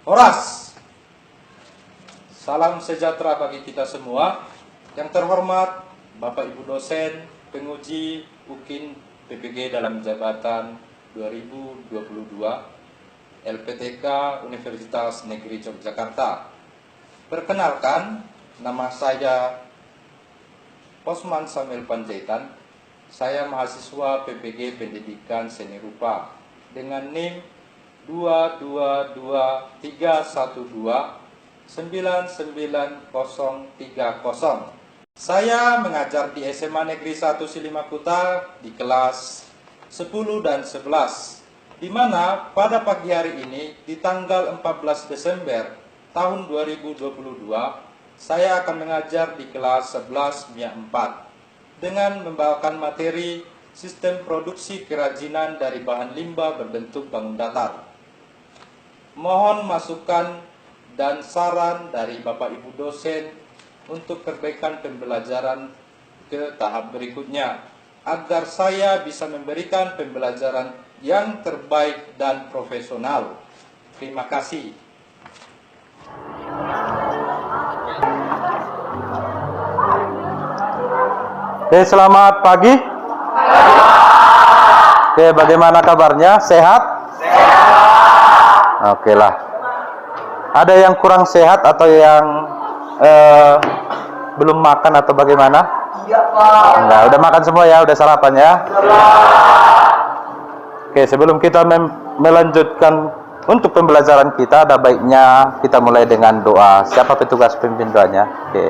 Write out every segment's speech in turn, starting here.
Horas. Salam sejahtera bagi kita semua. Yang terhormat Bapak Ibu dosen, penguji UKIN PPG dalam jabatan 2022 LPTK Universitas Negeri Yogyakarta. Perkenalkan, nama saya Osman Samuel Panjaitan. Saya mahasiswa PPG Pendidikan Seni Rupa dengan NIM 22231299030. Saya mengajar di SMA Negeri 1 Silimakuta di kelas 10 dan 11, di mana pada pagi hari ini di tanggal 14 Desember tahun 2022 saya akan mengajar di kelas 11 MIA 4 dengan membawakan materi sistem produksi kerajinan dari bahan limbah berbentuk bangun datar. Mohon masukan dan saran dari Bapak Ibu dosen untuk perbaikan pembelajaran ke tahap berikutnya, agar saya bisa memberikan pembelajaran yang terbaik dan profesional. Terima kasih. Oke, selamat pagi. Oke, bagaimana kabarnya? Sehat? Sehat. Oke lah. Ada yang kurang sehat atau yang belum makan atau bagaimana? Iya, Pak. Enggak, udah makan semua ya, udah sarapan ya? Oke, sebelum kita melanjutkan untuk pembelajaran kita, ada baiknya kita mulai dengan doa. Siapa petugas pemimpin doanya? Oke.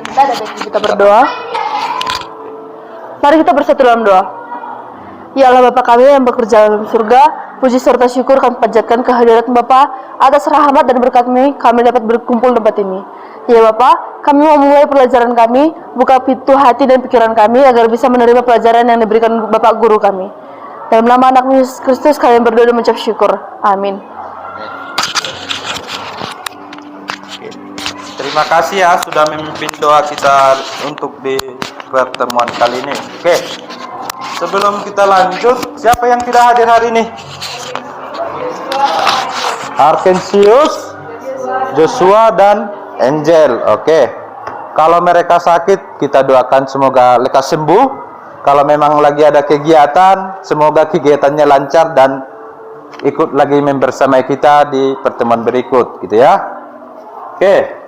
Kita ada baiknya kita berdoa. Mari kita bersatu dalam doa. Ya Allah Bapa kami yang bekerja dalam surga, puji serta syukur kami panjatkan kehadirat Bapa atas rahmat dan berkat kami dapat berkumpul di tempat ini. Ya Bapa, kami mau mulai pelajaran kami, buka pintu hati dan pikiran kami agar bisa menerima pelajaran yang diberikan Bapak Guru kami. Dalam nama anak Yesus Kristus kami berdoa dan mengucap syukur. Amin. Terima kasih ya sudah memimpin doa kita untuk di pertemuan kali ini. Oke, sebelum kita lanjut, siapa yang tidak hadir hari ini? Arkensius, Joshua, dan Angel. Oke, kalau mereka sakit, kita doakan semoga lekas sembuh. Kalau memang lagi ada kegiatan, semoga kegiatannya lancar dan ikut lagi membersamai kita di pertemuan berikut, gitu ya. Oke.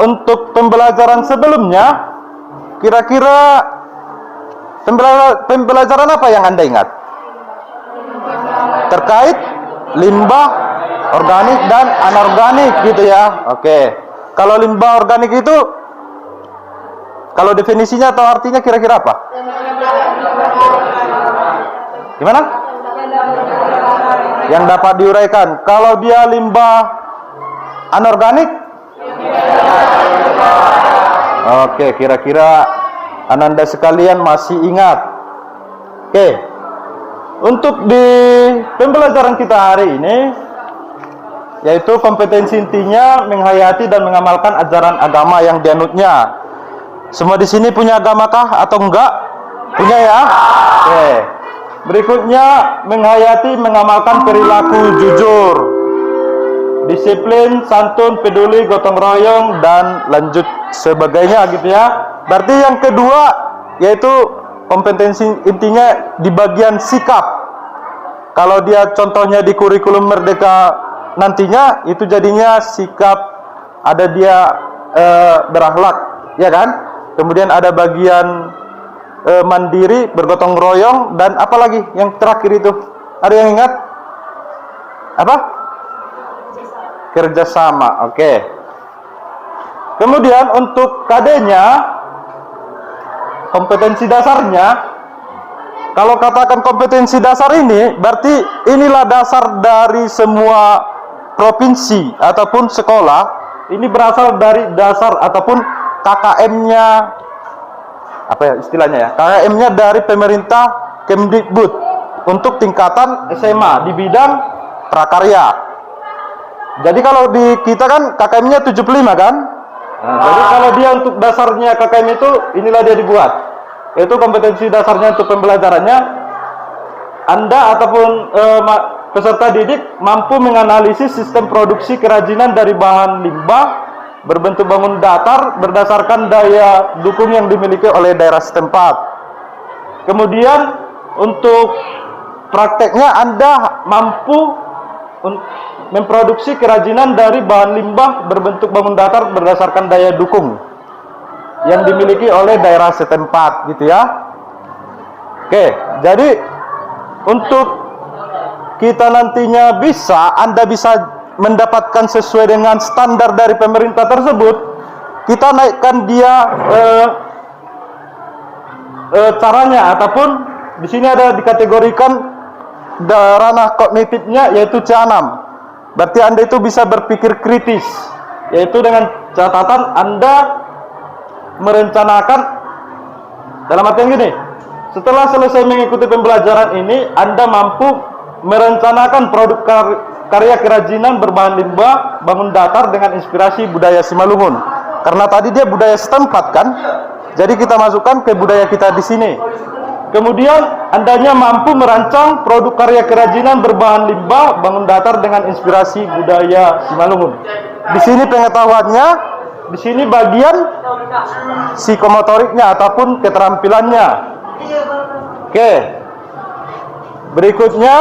Untuk pembelajaran sebelumnya, kira-kira pembelajaran apa yang Anda ingat? Terkait limbah organik dan anorganik gitu ya. Oke. Kalau limbah organik itu, kalau definisinya atau artinya kira-kira apa? Gimana? Yang dapat diuraikan. Kalau dia limbah anorganik? Oke, kira-kira Ananda sekalian masih ingat. Oke, untuk di pembelajaran kita hari ini, yaitu kompetensi intinya menghayati dan mengamalkan ajaran agama yang dianutnya. Semua di sini punya agamakah atau enggak? Punya ya? Oke. Berikutnya, menghayati mengamalkan perilaku jujur, disiplin, santun, peduli, gotong royong, dan lanjut sebagainya gitu ya. Berarti yang kedua yaitu kompetensi intinya di bagian sikap. Kalau dia contohnya di kurikulum Merdeka nantinya itu jadinya sikap, ada dia berakhlak, ya kan? Kemudian ada bagian mandiri, bergotong royong, dan apa lagi yang terakhir itu? Ada yang ingat? Apa? Kerjasama. Oke. Kemudian untuk KD-nya, kompetensi dasarnya, kalau katakan kompetensi dasar ini, berarti inilah dasar dari semua provinsi ataupun sekolah. Ini berasal dari dasar ataupun KKM-nya, apa ya istilahnya ya? KKM-nya dari pemerintah Kemdikbud untuk tingkatan SMA di bidang prakarya. Jadi kalau di kita kan KKM-nya 75 kan? Nah, jadi kalau dia untuk dasarnya KKM itu, inilah dia dibuat. Yaitu kompetensi dasarnya untuk pembelajarannya. Anda ataupun peserta didik mampu menganalisis sistem produksi kerajinan dari bahan limbah berbentuk bangun datar berdasarkan daya dukung yang dimiliki oleh daerah setempat. Kemudian untuk prakteknya Anda mampu memproduksi kerajinan dari bahan limbah berbentuk bangun datar berdasarkan daya dukung yang dimiliki oleh daerah setempat, gitu ya. Oke, jadi untuk kita nantinya Anda bisa mendapatkan sesuai dengan standar dari pemerintah tersebut, kita naikkan dia caranya, ataupun di sini ada dikategorikan ranah kognitifnya yaitu C6. Berarti Anda itu bisa berpikir kritis, yaitu dengan catatan Anda merencanakan, dalam artian gini, setelah selesai mengikuti pembelajaran ini Anda mampu merencanakan produk karya kerajinan berbahan limbah bangun datar dengan inspirasi budaya Simalungun. Karena tadi dia budaya setempat kan, jadi kita masukkan ke budaya kita di sini. Kemudian Andanya mampu merancang produk karya kerajinan berbahan limbah bangun datar dengan inspirasi budaya Simalungun. Di sini pengetahuannya, di sini bagian psikomotoriknya ataupun keterampilannya. Oke. Berikutnya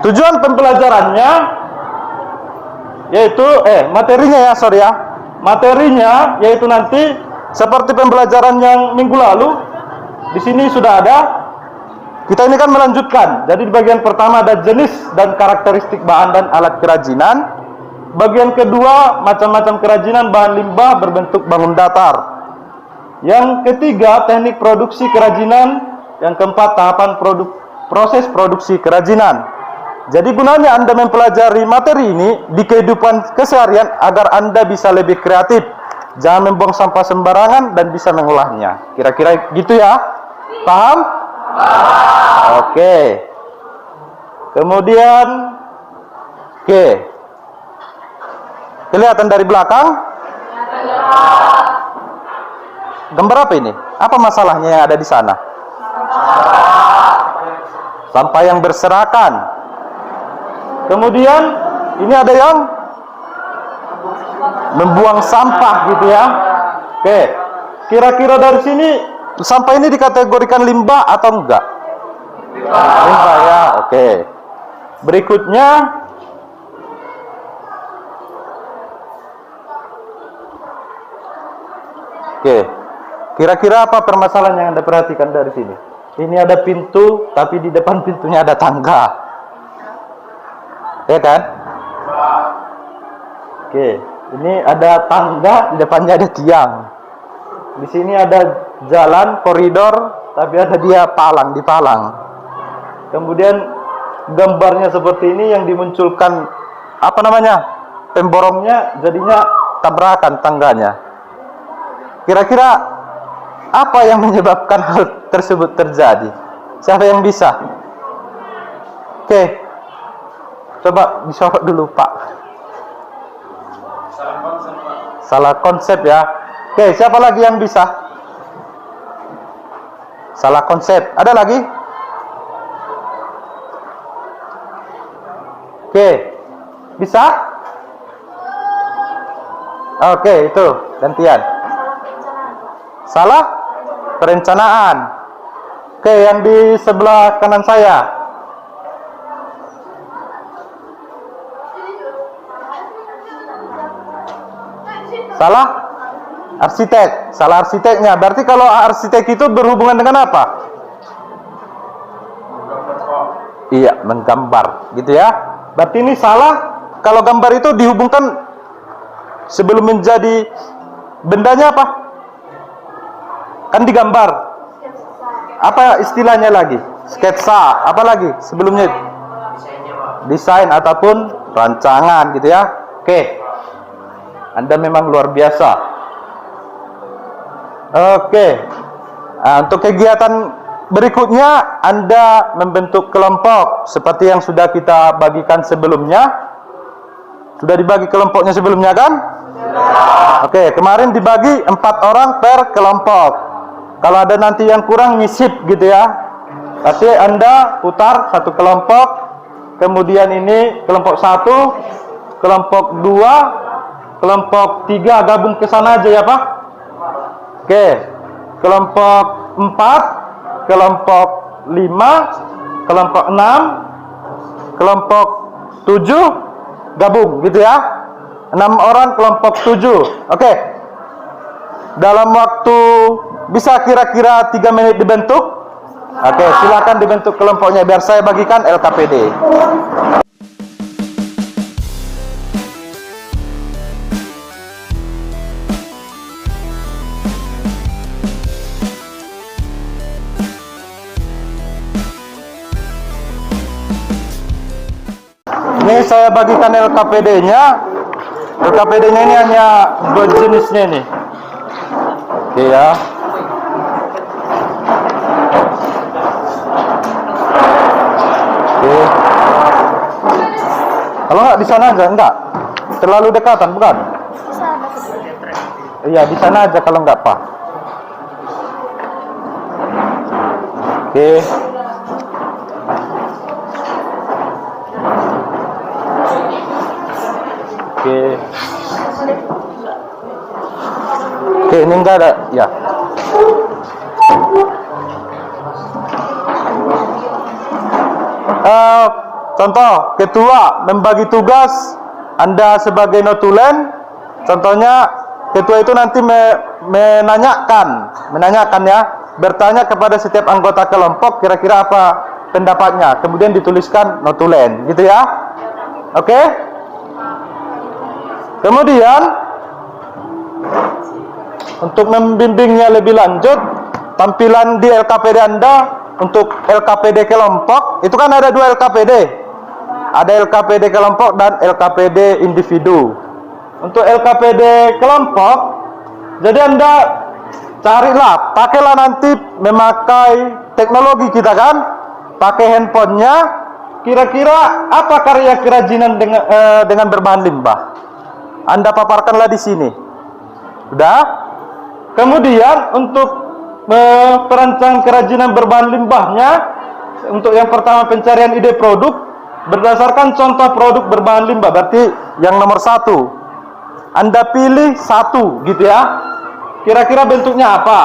tujuan pembelajarannya yaitu materinya ya, sorry ya. Materinya yaitu nanti seperti pembelajaran yang minggu lalu, di sini sudah ada. Kita ini kan melanjutkan. Jadi di bagian pertama ada jenis dan karakteristik bahan dan alat kerajinan. Bagian kedua macam-macam kerajinan bahan limbah berbentuk bangun datar. Yang ketiga teknik produksi kerajinan. Yang keempat tahapan proses produksi kerajinan. Jadi gunanya Anda mempelajari materi ini di kehidupan keseharian agar Anda bisa lebih kreatif. Jangan membuang sampah sembarangan dan bisa mengolahnya. Kira-kira gitu ya? Paham? Oke. Kemudian kelihatan dari belakang? Gambar apa ini? Apa masalahnya yang ada di sana? Sampah yang berserakan. Kemudian ini ada yang membuang sampah gitu ya. Oke. Kira-kira dari sini sampah ini dikategorikan limbah atau enggak? Limbah ya. Oke. Berikutnya kira-kira apa permasalahan yang Anda perhatikan dari sini? Ini ada pintu, tapi di depan pintunya ada tangga. Ya kan? Oke. Ini ada tangga, di depannya ada tiang. Di sini ada jalan, koridor, tapi ada dia dipalang. Kemudian gambarnya seperti ini yang dimunculkan, pemborongnya jadinya tabrakan tangganya. Kira-kira apa yang menyebabkan hal tersebut terjadi? Siapa yang bisa? Oke. Coba disorot dulu, Pak. Salah konsep ya. Oke, siapa lagi yang bisa? Salah konsep. Ada lagi? Oke. Bisa? Oke, itu gantian. Salah perencanaan. Oke, yang di sebelah kanan saya. Salah arsitek. Salah arsiteknya. Berarti kalau arsitek itu berhubungan dengan apa? Iya, menggambar, gitu ya. Berarti ini salah. Kalau gambar itu dihubungkan sebelum menjadi bendanya apa? Kan digambar. Apa istilahnya lagi? Sketsa. Apa lagi sebelumnya? Desain ataupun rancangan, gitu ya. Oke. Anda memang luar biasa. Oke. Nah, untuk kegiatan berikutnya Anda membentuk kelompok seperti yang sudah kita bagikan sebelumnya. Sudah dibagi kelompoknya sebelumnya kan? Oke, kemarin dibagi 4 orang per kelompok. Kalau ada nanti yang kurang nyisip gitu ya. Berarti Anda putar satu kelompok, kemudian ini kelompok 1, kelompok 2, kelompok 3 gabung ke sana aja ya Pak. Oke, kelompok 4, kelompok 5, kelompok 6, kelompok 7 gabung gitu ya. 6 orang kelompok 7. Oke. Dalam waktu bisa kira-kira 3 menit dibentuk. Oke, silakan dibentuk kelompoknya biar saya bagikan LKPD. Ini saya bagikan LKPD-nya. LKPD-nya ini hanya 2 jenisnya nih. Oke ya. Oke. Kalau nggak di sana aja, enggak. Terlalu dekatan, bukan? Iya, di sana aja kalau nggak Pak. Oke. Oke. Oke, ini enggak ada, ya. Contoh, ketua membagi tugas, Anda sebagai notulen, contohnya ketua itu nanti menanyakan ya, bertanya kepada setiap anggota kelompok kira-kira apa pendapatnya, kemudian dituliskan notulen, gitu ya. Oke? Kemudian untuk membimbingnya lebih lanjut, tampilan di LKPD Anda untuk LKPD kelompok, itu kan ada 2 LKPD. Ada LKPD kelompok dan LKPD individu. Untuk LKPD kelompok, jadi Anda carilah, pakailah nanti memakai teknologi kita kan, pakai handphonenya, kira-kira apa karya kerajinan dengan berbahan limbah. Anda paparkanlah di sini. Sudah? Kemudian untuk perancang kerajinan berbahan limbahnya, untuk yang pertama pencarian ide produk berdasarkan contoh produk berbahan limbah, berarti yang nomor 1 Anda pilih 1 gitu ya. Kira-kira bentuknya apa?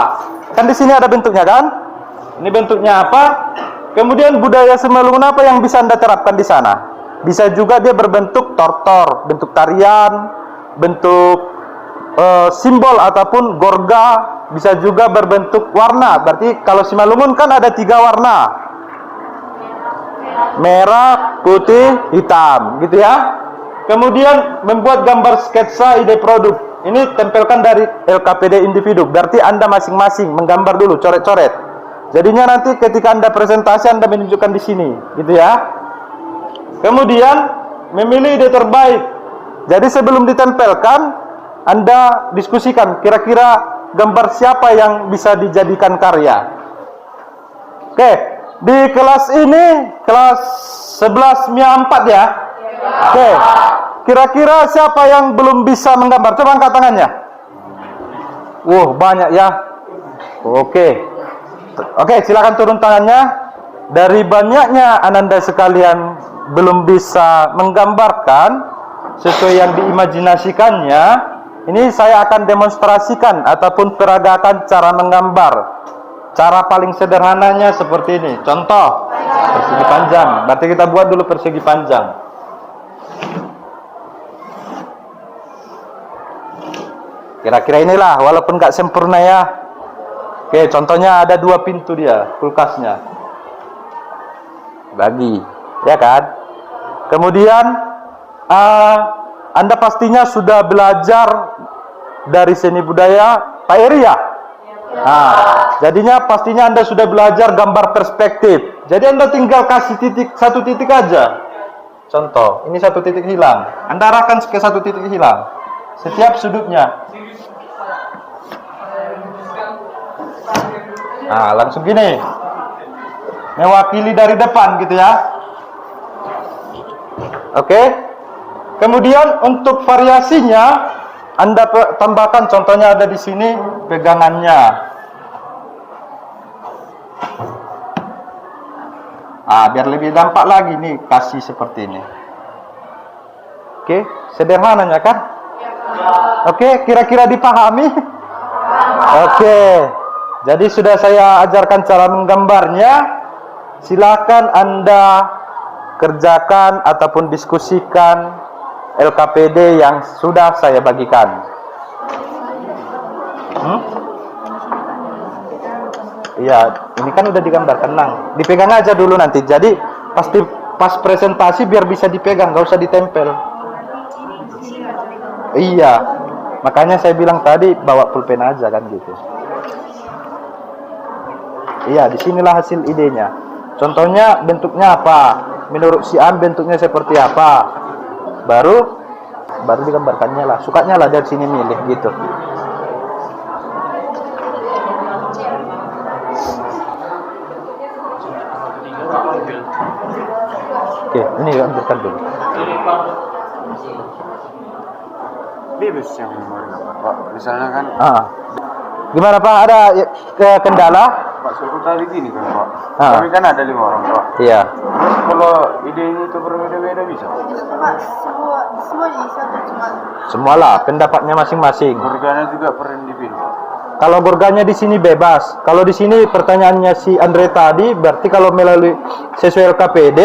Kan di sini ada bentuknya kan? Ini bentuknya apa? Kemudian budaya Simalungun apa yang bisa Anda terapkan di sana? Bisa juga dia berbentuk tortor, bentuk tarian, bentuk simbol ataupun gorga, bisa juga berbentuk warna. Berarti kalau Simalungun kan ada 3 warna. Merah, putih, hitam, gitu ya. Kemudian membuat gambar sketsa ide produk. Ini tempelkan dari LKPD individu. Berarti Anda masing-masing menggambar dulu, coret-coret. Jadinya nanti ketika Anda presentasi Anda menunjukkan di sini, gitu ya. Kemudian memilih ide terbaik. Jadi sebelum ditempelkan Anda diskusikan kira-kira gambar siapa yang bisa dijadikan karya. Oke, di kelas ini kelas 11 MIA 4 ya. Oke. Kira-kira siapa yang belum bisa menggambar? Coba angkat tangannya. Banyak ya. Oke. Oke, silakan turun tangannya. Dari banyaknya Ananda sekalian belum bisa menggambarkan sesuai yang diimajinasikannya, ini saya akan demonstrasikan ataupun peragakan cara menggambar. Cara paling sederhananya seperti ini. Contoh, persegi panjang. Berarti kita buat dulu persegi panjang. Kira-kira inilah, walaupun nggak sempurna ya. Oke, contohnya ada 2 pintu dia, kulkasnya. Bagi, ya kan? Kemudian, Anda pastinya sudah belajar dari seni budaya Pak Eri ya? Nah, jadinya pastinya Anda sudah belajar gambar perspektif. Jadi Anda tinggal kasih satu titik aja. Contoh, ini 1 titik hilang. Anda arahkan ke 1 titik hilang. Setiap sudutnya. Nah, langsung gini. Mewakili dari depan gitu ya. Oke. Kemudian untuk variasinya Anda tambahkan, contohnya ada di sini pegangannya. Biar lebih dampak lagi nih kasih seperti ini. Oke, sederhananya kan? Oke, kira-kira dipahami? Oke. Jadi sudah saya ajarkan cara menggambarnya. Silakan Anda kerjakan ataupun diskusikan LKPD yang sudah saya bagikan. Iya, ini kan udah digambarkan, Nang. Dipegang aja dulu nanti. Jadi pasti pas presentasi biar bisa dipegang, nggak usah ditempel. Iya, makanya saya bilang tadi bawa pulpen aja kan gitu. Iya, disinilah hasil idenya. Contohnya bentuknya apa? Menurut si An bentuknya seperti apa? Baru digambarkannya lah. Sukanya lah dari sini milih gitu. Oke, ini ambilkan dulu. Bebas yang Pak. Misalnya kan Gimana Pak? Ada kendala? Pak suruh tadi gini kan Pak. Ah. Tapi kan ada 5 orang Pak. Iya. Terus kalau ide ini itu berbeda-beda bisa? Pak, semua di satu cuma. Semualah pendapatnya masing-masing. Organnya juga per individu Pak. Kalau gorganya di sini bebas. Kalau di sini pertanyaannya si Andre tadi, berarti kalau melalui sesuai LKPD,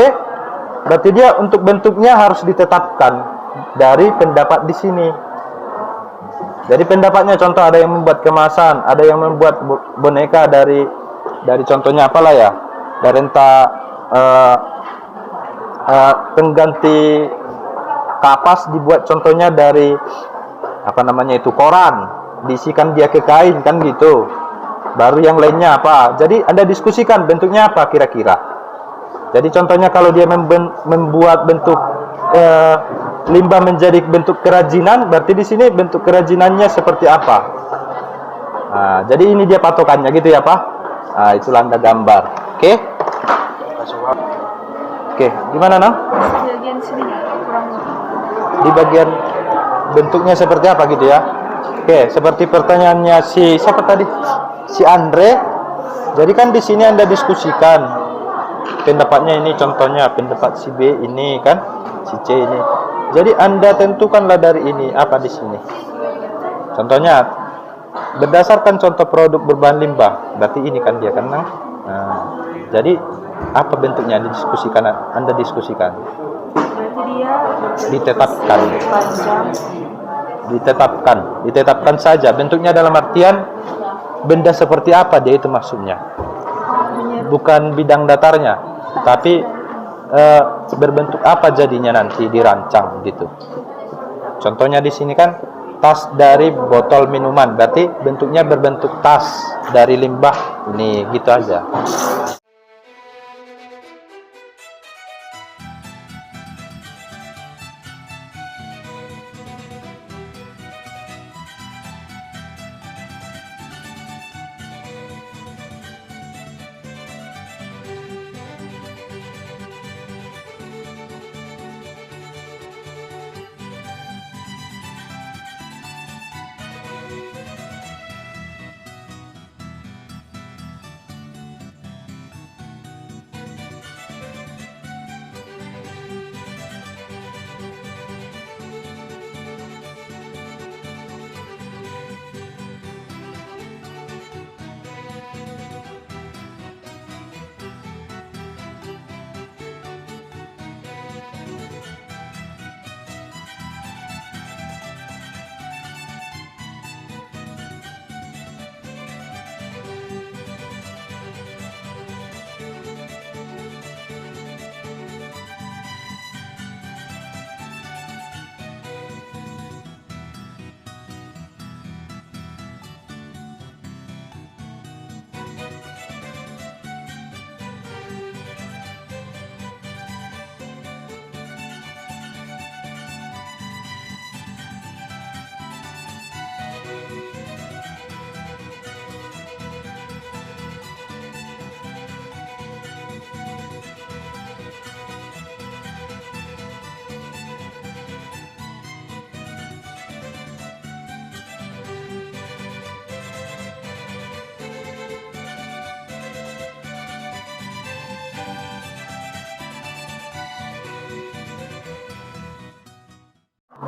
berarti dia untuk bentuknya harus ditetapkan dari pendapat di sini. Jadi pendapatnya contoh ada yang membuat kemasan, ada yang membuat boneka dari contohnya apalah ya, dari entah pengganti kapas dibuat contohnya dari apa namanya itu koran, diisikan dia ke kain kan gitu. Baru yang lainnya apa? Jadi Anda diskusikan bentuknya apa kira-kira. Jadi contohnya kalau dia membuat bentuk limbah menjadi bentuk kerajinan, berarti di sini bentuk kerajinannya seperti apa? Nah, jadi ini dia patokannya gitu ya Pak. Nah, itulah Anda gambar. Oke? Oke, gimana Nang? Bagian sini kurang. Di bagian bentuknya seperti apa gitu ya? Oke, seperti pertanyaannya si siapa tadi? Si Andre. Jadi kan di sini Anda diskusikan pendapatnya ini, contohnya pendapat si B ini kan, si C ini. Jadi Anda tentukanlah dari ini apa di sini. Contohnya berdasarkan contoh produk berbahan limbah, berarti ini kan dia kan. Nah, jadi apa bentuknya didiskusikan, Anda diskusikan. Berarti dia Ditetapkan. panjang. Ditetapkan saja bentuknya dalam artian benda seperti apa dia itu maksudnya. Bukan bidang datarnya, tapi berbentuk apa jadinya nanti dirancang gitu. Contohnya di sini kan tas dari botol minuman, berarti bentuknya berbentuk tas dari limbah ini gitu aja.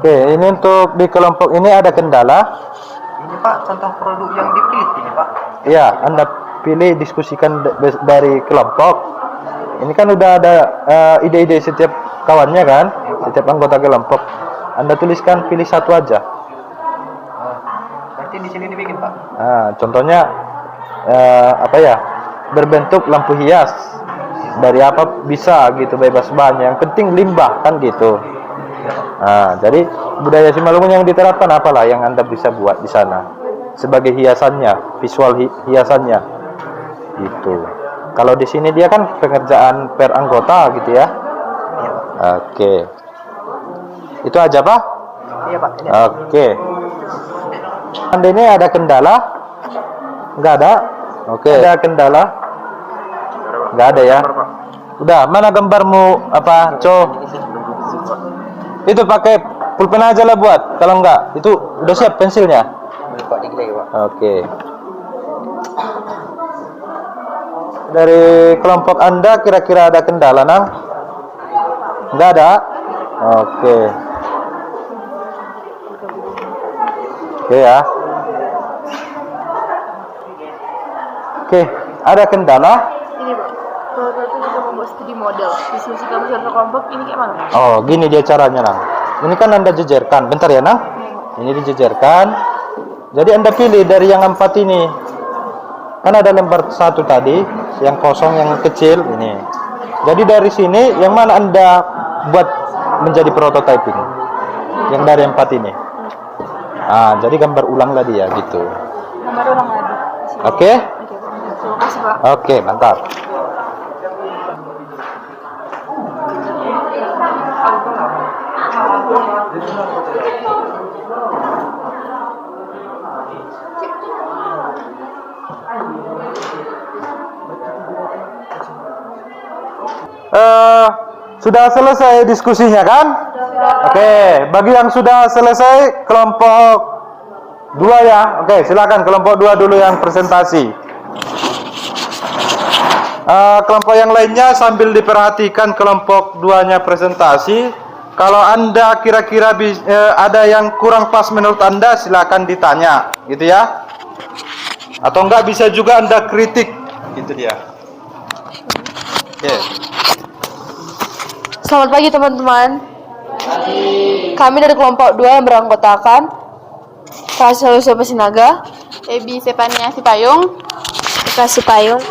Oke, ini untuk di kelompok ini ada kendala. Ini Pak, contoh produk yang dipilih ini Pak. Iya, Anda pilih diskusikan dari kelompok. Ini kan udah ada ide-ide setiap kawannya kan, setiap anggota kelompok. Anda tuliskan pilih satu aja. Berarti di sini dibikin Pak. Nah, contohnya apa ya? Berbentuk lampu hias. Dari apa bisa gitu, bebas bahan. Yang penting limbah kan gitu. Nah, jadi budaya Simalungun yang diterapkan apalah yang Anda bisa buat di sana sebagai hiasannya, visual hiasannya. Gitu. Kalau di sini dia kan pengerjaan per anggota gitu ya. Oke. Itu aja, Pak? Iya Pak. Oke. Anda ini ada kendala? Enggak ada? Oke. Ada kendala? Enggak ada ya? Udah, mana gambarmu apa, Co? Itu pakai pulpen aja lah buat. Kalau enggak, itu udah siap pensilnya? Pak digelai Pak. Oke. Dari kelompok Anda kira-kira ada kendala, Nang? Enggak ada? Oke. Oke ya. Oke, ada kendala? Ini Pak, kalau itu juga membuat studi model. Diskusi kamu satu kelompok ini kayak mana? Oh, gini dia caranya, Nang. Ini kan Anda jejerkan. Bentar ya, Nang. Ini dijejerkan. Jadi Anda pilih dari yang 4 ini. Kan ada lembar 1 tadi, yang kosong, yang kecil ini. Jadi dari sini yang mana Anda buat menjadi prototyping? Yang dari 4 ini. Ah, jadi gambar ulanglah dia gitu. Gambar ulang lagi. Oke? Terima kasih Pak. Oke, mantap. Sudah selesai diskusinya kan? Oke, bagi yang sudah selesai kelompok 2 ya. Oke, silakan kelompok 2 dulu yang presentasi. Kelompok yang lainnya sambil diperhatikan kelompok 2-nya presentasi. Kalau Anda kira-kira ada yang kurang pas menurut Anda, silakan ditanya, gitu ya. Atau enggak bisa juga Anda kritik, gitu dia. Oke. Selamat pagi teman-teman. Kami dari kelompok 2 yang beranggotakan Kasih Pesinaga, Ebi Sepania Sipayung, Kasih Payung,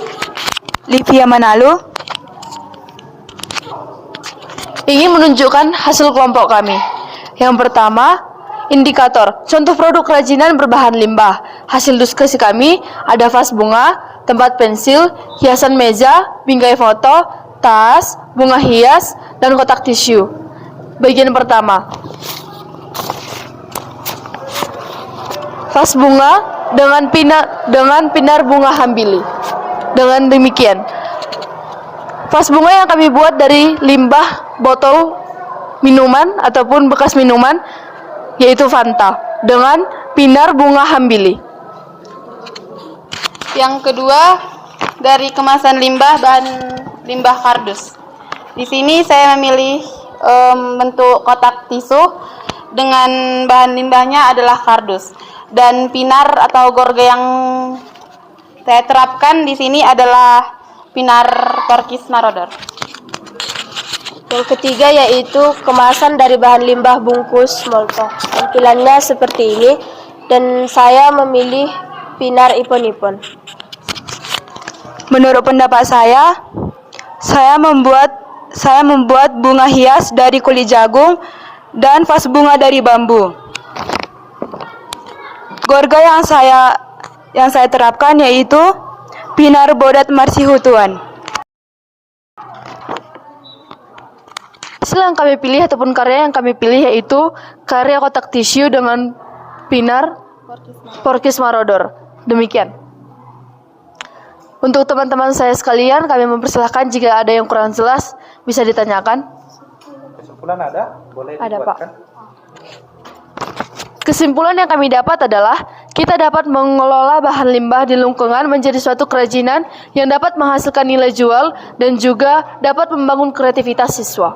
Livia Manalu, ingin menunjukkan hasil kelompok kami. Yang pertama, indikator contoh produk kerajinan berbahan limbah. Hasil diskusi kami ada vas bunga, tempat pensil, hiasan meja, bingkai foto, tas, bunga hias, dan kotak tisu. Bagian pertama, vas bunga dengan pinar bunga hambili. Dengan demikian, vas bunga yang kami buat dari limbah botol minuman ataupun bekas minuman, yaitu Fanta, dengan pinar bunga hambili. yang kedua dari kemasan limbah bahan limbah kardus. Di sini saya memilih bentuk kotak tisu dengan bahan limbahnya adalah kardus, dan pinar atau gorga yang saya terapkan di sini adalah pinar Porkis Marodor. Yang ketiga yaitu kemasan dari bahan limbah bungkus molto. Tampilannya seperti ini dan saya memilih pinar ipon-ipon. Menurut pendapat saya membuat bunga hias dari kulit jagung dan vas bunga dari bambu. Gorga yang saya terapkan yaitu pinar bodat marsihutuan. Hasil yang kami pilih ataupun karya yang kami pilih yaitu karya kotak tisu dengan pinar Porkis Marodor. Demikian. Untuk teman-teman saya sekalian, kami mempersilahkan jika ada yang kurang jelas bisa ditanyakan. Kesimpulan ada? Boleh Ada, Pak. dibuatkan? Kesimpulan yang kami dapat adalah kita dapat mengelola bahan limbah di lingkungan menjadi suatu kerajinan yang dapat menghasilkan nilai jual dan juga dapat membangun kreativitas siswa.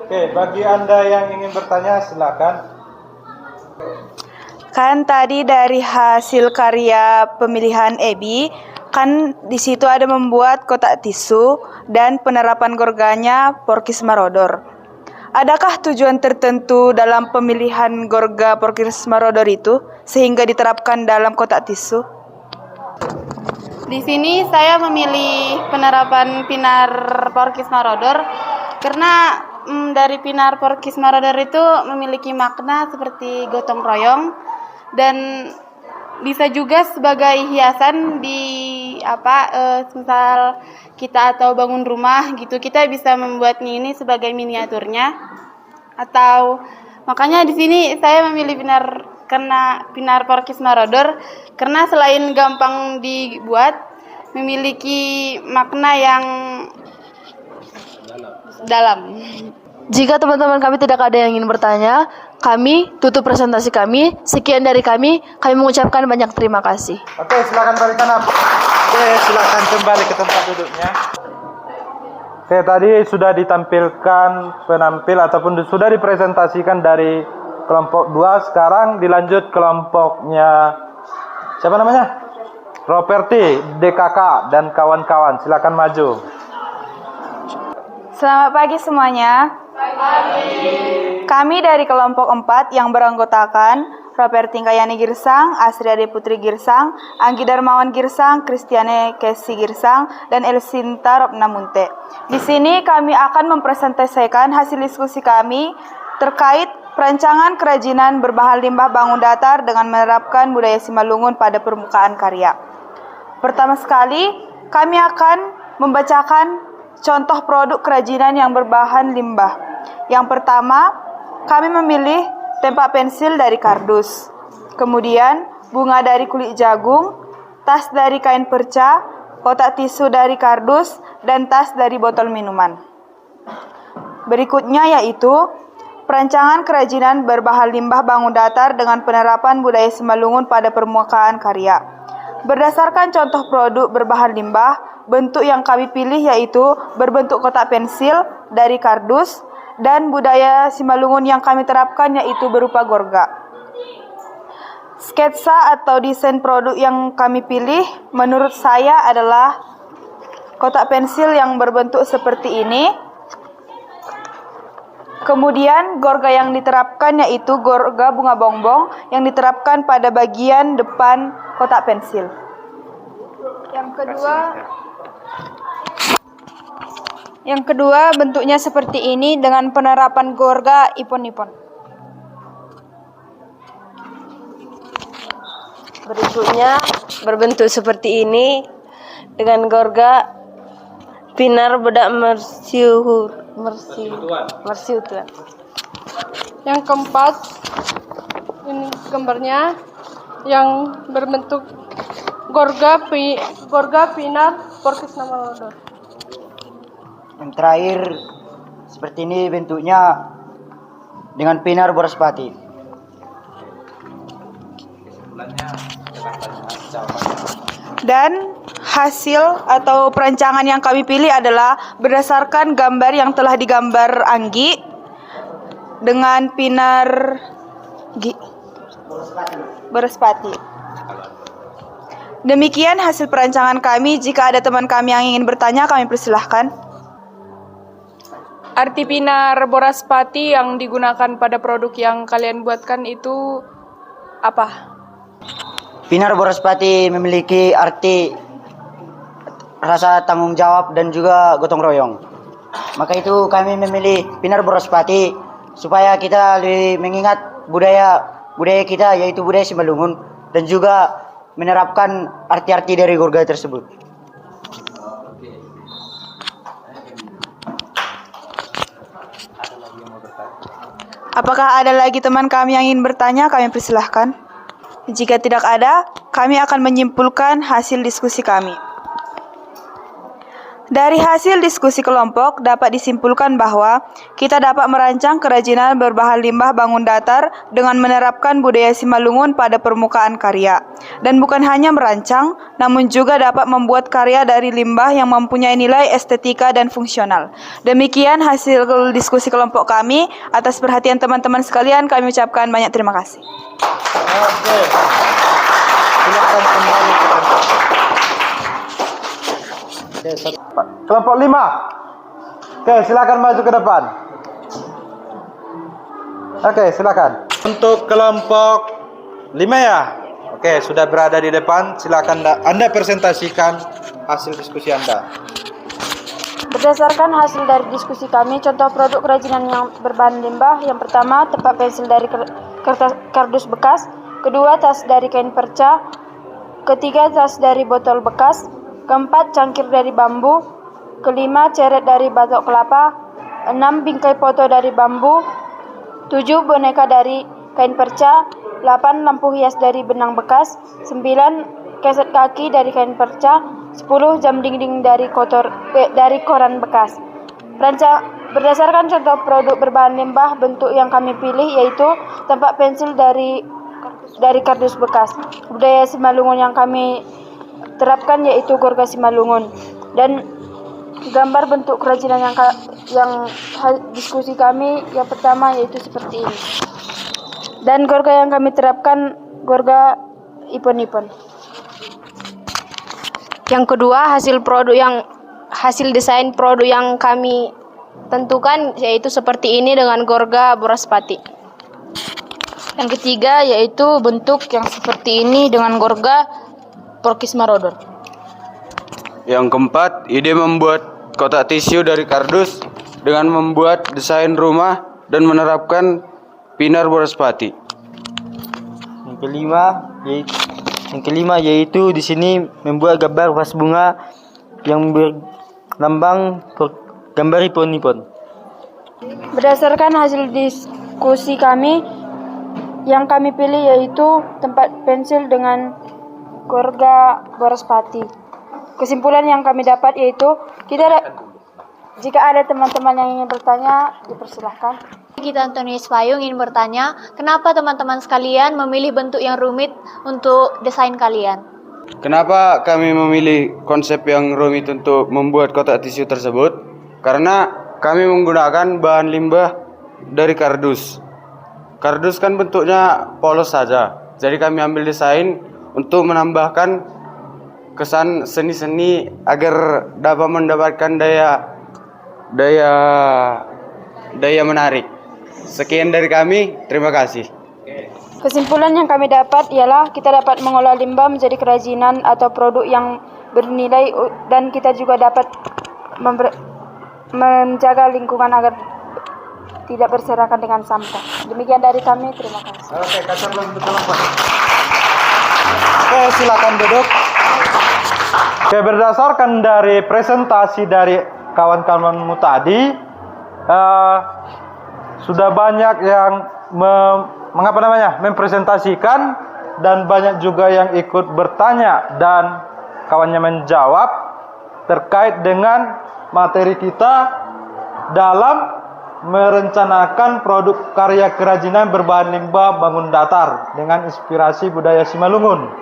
Oke, bagi Anda yang ingin bertanya silakan. Kan tadi dari hasil karya pemilihan Ebi, kan di situ ada membuat kotak tisu dan penerapan gorganya Porkis Marodor. Adakah tujuan tertentu dalam pemilihan gorga Porkis Marodor itu sehingga diterapkan dalam kotak tisu? Di sini saya memilih penerapan pinar Porkis Marodor karena dari pinar Porkis Marodor itu memiliki makna seperti gotong royong dan bisa juga sebagai hiasan di misal kita atau bangun rumah gitu, kita bisa membuatnya ini sebagai miniaturnya. Atau makanya di sini saya memilih pinar Porkis Marodor karena selain gampang dibuat, memiliki makna yang dalam. Jika teman-teman kami tidak ada yang ingin bertanya, kami tutup presentasi kami. Sekian dari kami mengucapkan banyak terima kasih. Oke, silakan balikan up. Oke, silakan kembali ke tempat duduknya. Oke, tadi sudah ditampilkan penampil ataupun sudah dipresentasikan dari kelompok 2. Sekarang dilanjut kelompoknya siapa namanya? Roperti, DKK dan kawan-kawan. Silakan maju. Selamat pagi semuanya. Kami dari kelompok 4 yang beranggotakan Roperti Kayani Girsang, Asri Ade Putri Girsang, Anggi Darmawan Girsang, Kristiane Kesi Girsang, dan Elsinta Robna Munte. Di sini kami akan mempresentasikan hasil diskusi kami terkait perancangan kerajinan berbahan limbah bangun datar dengan menerapkan budaya Simalungun pada permukaan karya. Pertama sekali, kami akan membacakan contoh produk kerajinan yang berbahan limbah. Yang pertama, kami memilih tempat pensil dari kardus. Kemudian, bunga dari kulit jagung, tas dari kain perca, kotak tisu dari kardus, dan tas dari botol minuman. Berikutnya yaitu perancangan kerajinan berbahan limbah bangun datar dengan penerapan budaya Simalungun pada permukaan karya. Berdasarkan contoh produk berbahan limbah, bentuk yang kami pilih yaitu berbentuk kotak pensil dari kardus, dan budaya Simalungun yang kami terapkan yaitu berupa gorga. Sketsa atau desain produk yang kami pilih menurut saya adalah kotak pensil yang berbentuk seperti ini. Kemudian gorga yang diterapkan yaitu gorga bunga bongbong yang diterapkan pada bagian depan kotak pensil. Yang kedua bentuknya seperti ini dengan penerapan gorga ipon-ipon. Berikutnya berbentuk seperti ini dengan gorga pinar bedak mersiutuan. Yang keempat, ini gambarnya yang berbentuk gorga pinar Porkis Marodor. Yang terakhir seperti ini bentuknya dengan pinar Boraspati. Dan hasil atau perancangan yang kami pilih adalah berdasarkan gambar yang telah digambar Anggi dengan pinar Boraspati. Demikian hasil perancangan kami. Jika ada teman kami yang ingin bertanya, kami persilahkan. Arti pinar Boraspati yang digunakan pada produk yang kalian buatkan itu apa? Pinar Boraspati memiliki arti rasa tanggung jawab dan juga gotong royong. Maka itu kami memilih pinar Boraspati supaya kita lebih mengingat budaya kita yaitu budaya Simalungun dan juga menerapkan arti-arti dari gorga tersebut. Apakah ada lagi teman kami yang ingin bertanya? Kami persilahkan. Jika tidak ada, kami akan menyimpulkan hasil diskusi kami. Dari hasil diskusi kelompok dapat disimpulkan bahwa kita dapat merancang kerajinan berbahan limbah bangun datar dengan menerapkan budaya Simalungun pada permukaan karya. Dan bukan hanya merancang, namun juga dapat membuat karya dari limbah yang mempunyai nilai estetika dan fungsional. Demikian hasil diskusi kelompok kami. Atas perhatian teman-teman sekalian, kami ucapkan banyak terima kasih. Oke. Silakan kembali ke tempat. Kelompok 5. Oke, silakan maju ke depan. Oke, silakan. Untuk kelompok 5 ya. Oke, sudah berada di depan. Silakan Anda presentasikan hasil diskusi Anda. Berdasarkan hasil dari diskusi kami, contoh produk kerajinan yang berbahan limbah, yang pertama tempat pensil dari kardus bekas, kedua tas dari kain perca, ketiga tas dari botol bekas, keempat cangkir dari bambu, kelima ceret dari batok kelapa, 6 bingkai foto dari bambu, 7 boneka dari kain perca, 8 lampu hias dari benang bekas, 9 keset kaki dari kain perca, 10 jam dinding dari koran bekas. Berdasarkan contoh produk berbahan limbah, bentuk yang kami pilih yaitu tempat pensil dari kardus bekas. Budaya Simalungun yang kami terapkan yaitu Gorga Simalungun, dan gambar bentuk kerajinan yang diskusi kami yang pertama yaitu seperti ini, dan Gorga yang kami terapkan Gorga ipon-ipon. Yang kedua, hasil desain produk yang kami tentukan yaitu seperti ini dengan Gorga Boraspati. Yang ketiga yaitu bentuk yang seperti ini dengan Gorga Porkismarodon. Yang keempat, ide membuat kotak tisu dari kardus dengan membuat desain rumah dan menerapkan Pinar Boraspati. Yang kelima yaitu di sini membuat gambar vas bunga yang berlambang gambar ipon-ipon. Berdasarkan hasil diskusi kami, yang kami pilih yaitu tempat pensil dengan Gorga Boraspati. Kesimpulan yang kami dapat yaitu jika ada teman-teman yang ingin bertanya, dipersilahkan. Kita Antonius Payung ingin bertanya, kenapa teman-teman sekalian memilih bentuk yang rumit untuk desain kalian? Kenapa kami memilih konsep yang rumit untuk membuat kotak tisu tersebut? Karena kami menggunakan bahan limbah dari kardus. Kardus kan bentuknya polos saja. Jadi kami ambil desain untuk menambahkan kesan seni-seni agar dapat mendapatkan daya menarik. Sekian dari kami, terima kasih. Kesimpulan yang kami dapat ialah kita dapat mengolah limbah menjadi kerajinan atau produk yang bernilai, dan kita juga dapat menjaga lingkungan agar tidak berserakan dengan sampah. Demikian dari kami, terima kasih. Oke, kacau betul. Oke, silakan duduk. Oke, berdasarkan dari presentasi dari kawan-kawanmu tadi, sudah banyak yang mempresentasikan, dan banyak juga yang ikut bertanya dan kawannya menjawab terkait dengan materi kita dalam merencanakan produk karya kerajinan berbahan limbah bangun datar dengan inspirasi budaya Simalungun.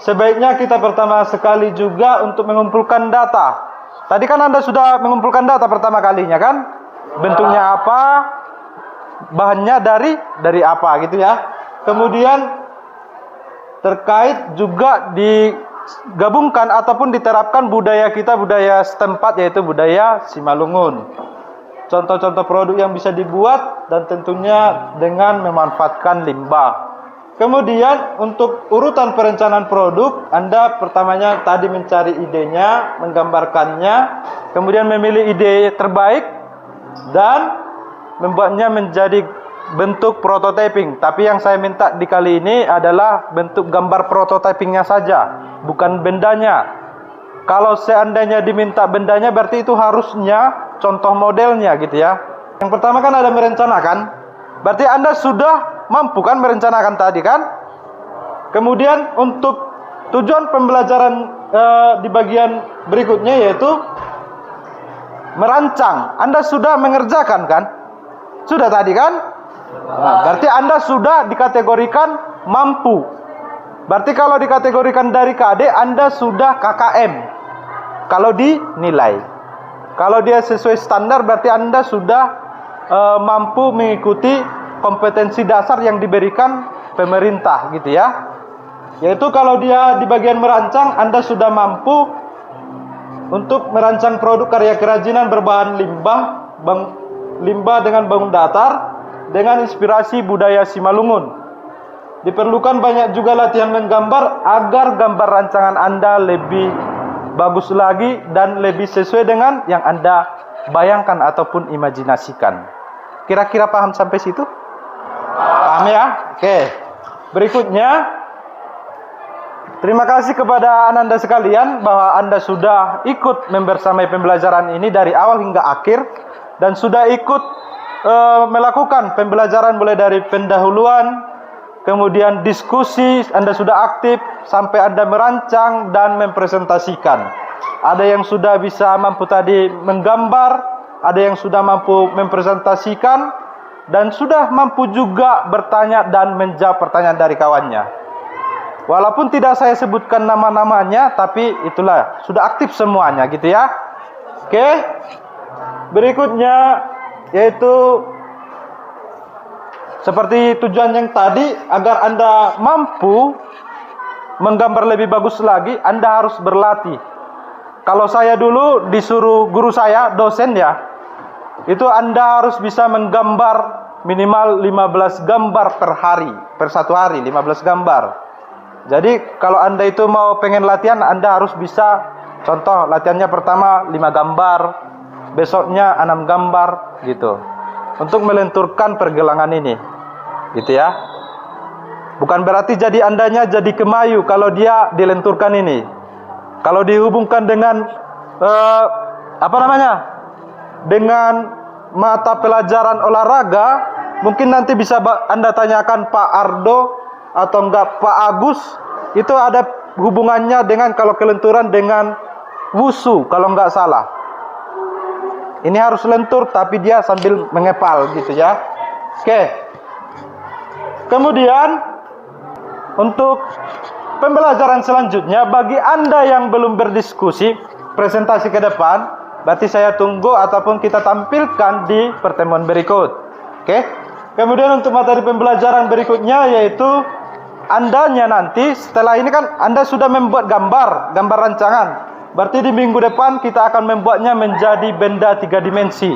Sebaiknya kita pertama sekali juga untuk mengumpulkan data. Tadi kan Anda sudah mengumpulkan data pertama kalinya kan? Bentuknya apa? Bahannya dari apa gitu ya. Kemudian terkait juga digabungkan ataupun diterapkan budaya kita, budaya setempat yaitu budaya Simalungun. Contoh-contoh produk yang bisa dibuat dan tentunya dengan memanfaatkan limbah. Kemudian untuk urutan perencanaan produk, Anda pertamanya tadi mencari idenya, menggambarkannya, kemudian memilih ide terbaik dan membuatnya menjadi bentuk prototyping. Tapi yang saya minta di kali ini adalah bentuk gambar prototypingnya saja, bukan bendanya. Kalau seandainya diminta bendanya, berarti itu harusnya contoh modelnya gitu ya. Yang pertama kan ada merencanakan. Berarti Anda sudah mampu kan merencanakan tadi kan? Kemudian untuk tujuan pembelajaran di bagian berikutnya yaitu merancang. Anda sudah mengerjakan kan? Sudah tadi kan? Nah, berarti Anda sudah dikategorikan mampu. Berarti kalau dikategorikan dari KD, Anda sudah KKM. Kalau dinilai. Kalau dia sesuai standar, berarti Anda sudah mampu mengikuti kompetensi dasar yang diberikan pemerintah gitu ya. Yaitu kalau dia di bagian merancang, Anda sudah mampu untuk merancang produk karya kerajinan berbahan limbah dengan bangun datar dengan inspirasi budaya Simalungun. Diperlukan banyak juga latihan menggambar agar gambar rancangan Anda lebih bagus lagi dan lebih sesuai dengan yang Anda bayangkan ataupun imajinasikan. Kira-kira paham sampai situ? Paham ya? Oke. Berikutnya, terima kasih kepada Ananda sekalian bahwa Anda sudah ikut membersamai pembelajaran ini dari awal hingga akhir dan sudah ikut melakukan pembelajaran mulai dari pendahuluan, kemudian diskusi, Anda sudah aktif sampai Anda merancang dan mempresentasikan. Ada yang sudah bisa mampu tadi menggambar, ada yang sudah mampu mempresentasikan, dan sudah mampu juga bertanya dan menjawab pertanyaan dari kawannya. Walaupun tidak saya sebutkan nama-namanya, tapi itulah, sudah aktif semuanya gitu ya. Oke. Berikutnya yaitu seperti tujuan yang tadi, agar Anda mampu menggambar lebih bagus lagi, Anda harus berlatih. Kalau saya dulu disuruh guru saya, dosen ya, itu Anda harus bisa menggambar minimal 15 gambar per hari, per satu hari, 15 gambar. Jadi kalau Anda itu mau pengen latihan, Anda harus bisa, contoh latihannya pertama 5 gambar, besoknya 6 gambar gitu. Untuk melenturkan pergelangan ini, gitu ya. Bukan berarti jadi andanya jadi kemayu kalau dia dilenturkan ini. Kalau dihubungkan dengan dengan mata pelajaran olahraga, mungkin nanti bisa Anda tanyakan Pak Ardo atau enggak Pak Agus, itu ada hubungannya dengan kalau kelenturan dengan wusu kalau enggak salah. Ini harus lentur tapi dia sambil mengepal gitu ya. Oke. Kemudian untuk pembelajaran selanjutnya, bagi Anda yang belum berdiskusi presentasi ke depan, berarti saya tunggu ataupun kita tampilkan di pertemuan berikut. Oke. Kemudian untuk materi pembelajaran berikutnya yaitu Andanya nanti setelah ini kan Anda sudah membuat gambar rancangan. Berarti di minggu depan kita akan membuatnya menjadi benda 3 dimensi.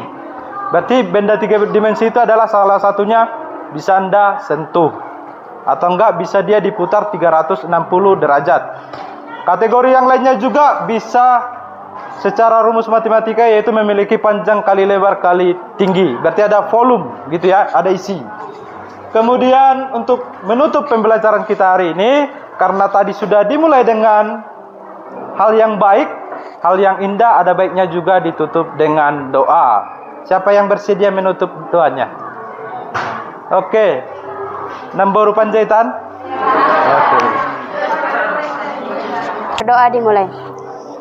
Berarti benda 3 dimensi itu adalah salah satunya bisa Anda sentuh. Atau enggak bisa dia diputar 360 derajat. Kategori yang lainnya juga bisa secara rumus matematika, yaitu memiliki panjang kali lebar kali tinggi. Berarti ada volume gitu ya, ada isi. Kemudian untuk menutup pembelajaran kita hari ini, karena tadi sudah dimulai dengan hal yang baik, hal yang indah, ada baiknya juga ditutup dengan doa. Siapa yang bersedia menutup doanya? Oke. Nombor Panjaitan? Oke. Doa dimulai.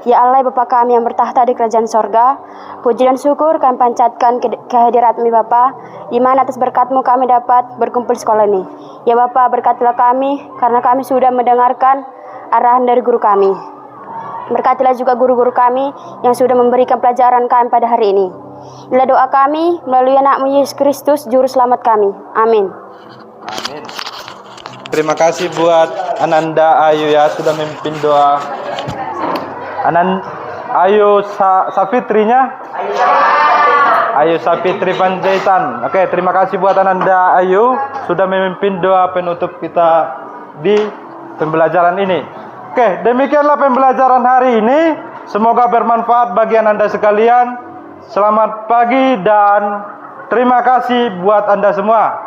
Ya Allah, Bapa kami yang bertahta di kerajaan sorga, puji dan syukur kami panjatkan kehadirat-Mu Bapa, di mana atas berkat-Mu kami dapat berkumpul di sekolah ini. Ya Bapa, berkatilah kami, karena kami sudah mendengarkan arahan dari guru kami. Berkatilah juga guru-guru kami yang sudah memberikan pelajaran kami pada hari ini. Inilah doa kami melalui anak-Mu Yesus Kristus, Juru Selamat kami. Amin. Amin. Terima kasih buat Ananda Ayu ya, sudah memimpin doa. Ayu Safitrinya? Ayu Safitri Panjaitan. Oke, terima kasih buat Ananda Ayu sudah memimpin doa penutup kita di pembelajaran ini. Oke, demikianlah pembelajaran hari ini. Semoga bermanfaat bagi Anda sekalian. Selamat pagi dan terima kasih buat Anda semua.